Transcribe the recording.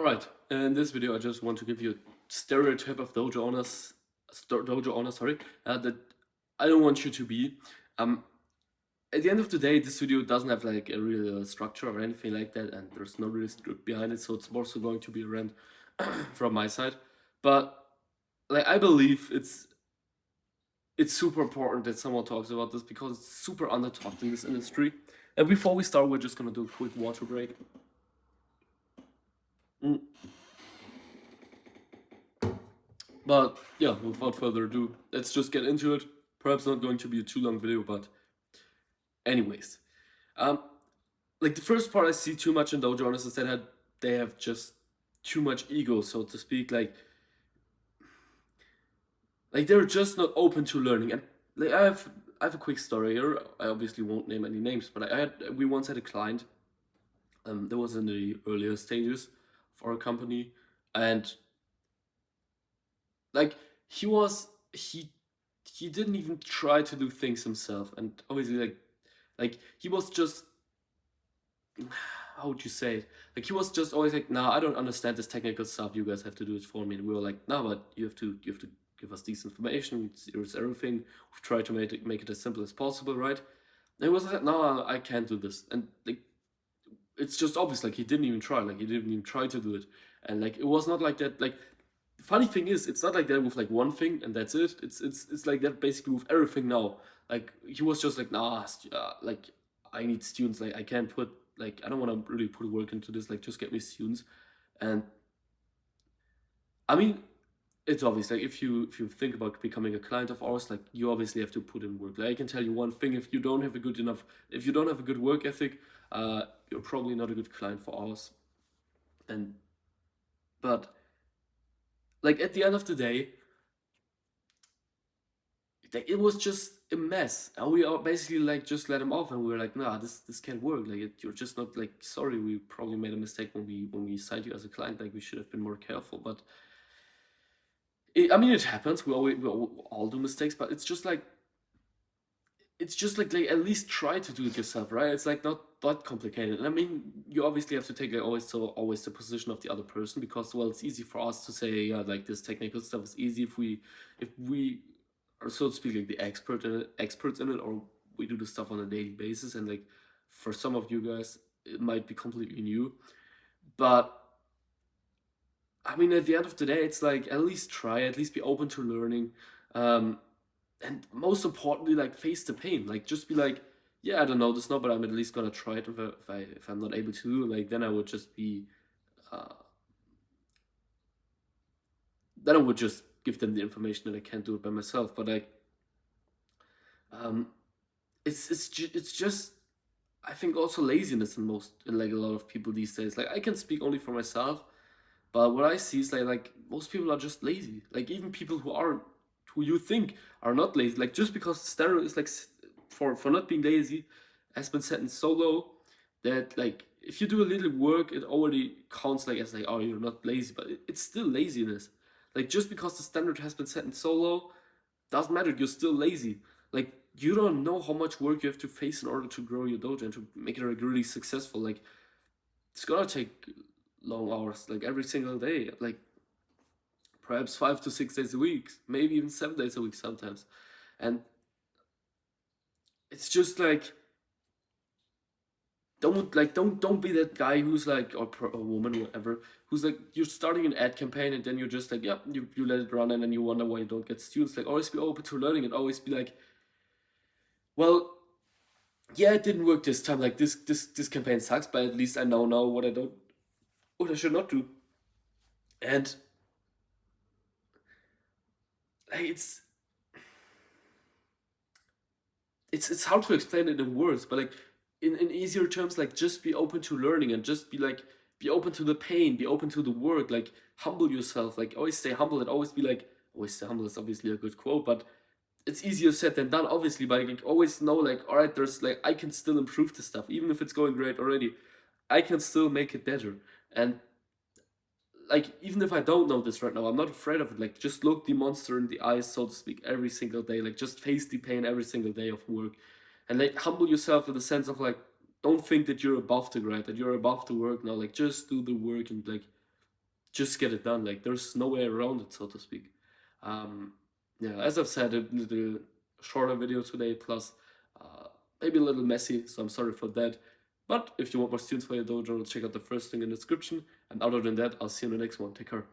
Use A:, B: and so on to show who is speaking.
A: Alright, in this video I just want to give you a stereotype of dojo owners, sorry, that I don't want you to be. Um, at the end of the day, this video doesn't have like a real structure or anything like that, and there's no real script behind it, so it's more so going to be a rant from my side. But like I believe it's super important that someone talks about this because it's super under-talked in this industry. And before we start, we're just gonna do a quick water break. Mm. But yeah, without further ado, let's just get into it. Perhaps not going to be a too long video, but anyways. Um, like the first part I see too much in Dojo owners is that they have just too much ego, so to speak. Like they're just not open to learning. And like I have a quick story here. I obviously won't name any names, but we once had a client. That was in the earlier stages of our company, and like he didn't even try to do things himself, and obviously like he was just, how would you say it, like he was just always like, nah, I don't understand this technical stuff, you guys have to do it for me. And we were like, nah, but you have to give us this information, here's everything, we've tried to make it as simple as possible, right? And he was like, no, I can't do this. And like it's just obvious, like he didn't even try, like he didn't even try to do it. And like it was not like that. Like the funny thing is, it's not like that with like one thing and that's it. It's like that basically with everything now. Like he was just like, nah, like I need students. Like I can't put, like I don't want to really put work into this. Like just get me students. And I mean, it's obvious. Like if you think about becoming a client of ours, like you obviously have to put in work. Like I can tell you one thing: if you don't have a good work ethic, you're probably not a good client for ours. And but like at the end of the day, like it was just a mess, and we are basically like just let him off, and we were like, nah, this can't work. Like you're just not, like, sorry, we probably made a mistake when we signed you as a client. Like we should have been more careful. But I mean, it happens. We all do mistakes, but it's just like at least try to do it yourself, right? It's like not that complicated. And I mean, you obviously have to take like always the position of the other person, because well, it's easy for us to say, yeah, like this technical stuff is easy if we are, so to speak, like the experts in it, or we do the stuff on a daily basis. And like for some of you guys, it might be completely new. But I mean, at the end of the day, it's like at least try, at least be open to learning. Um, and most importantly, like face the pain. Like just be like, yeah, I don't know this now, but I'm at least gonna try it. If I'm not able to, like then I would just be, uh, then I would just give them the information that I can't do it by myself. But like, um, it's just, I think also laziness in like a lot of people these days. Like I can speak only for myself, but what I see is like most people are just lazy. Like even people who you think are not lazy. Like just because the standard is like for not being lazy has been set in so low that like if you do a little work, it already counts like as like, oh, you're not lazy, but it's still laziness. Like just because the standard has been set in so low doesn't matter. You're still lazy. Like you don't know how much work you have to face in order to grow your dojo and to make it like really successful. Like it's gonna take long hours, like every single day, like perhaps 5 to 6 days a week, maybe even 7 days a week sometimes. And it's just like, don't be that guy who's like, or a woman, whatever, who's like, you're starting an ad campaign and then you're just like, yeah, you let it run, and then you wonder why you don't get students. Like always be open to learning, and always be like, well, yeah, it didn't work this time. Like this campaign sucks, but at least I know now what I should not do. And like it's hard to explain it in words, but like in easier terms, like just be open to learning, and just be like, be open to the pain, be open to the work, like humble yourself, like always stay humble, and always be like, always stay humble is obviously a good quote, but it's easier said than done, obviously. But like always know, like, all right, there's like, I can still improve the stuff, even if it's going great already, I can still make it better. And like even if I don't know this right now, I'm not afraid of it. Like just look the monster in the eyes, so to speak, every single day. Like just face the pain every single day of work, and like humble yourself in the sense of like, don't think that you're above the grind, that you're above the work now. Like just do the work, and like just get it done. Like there's no way around it, so to speak. Yeah, as I've said, a little shorter video today, plus uh, maybe a little messy, so I'm sorry for that. But if you want more students for your dojo, check out the first thing in the description. And other than that, I'll see you in the next one. Take care.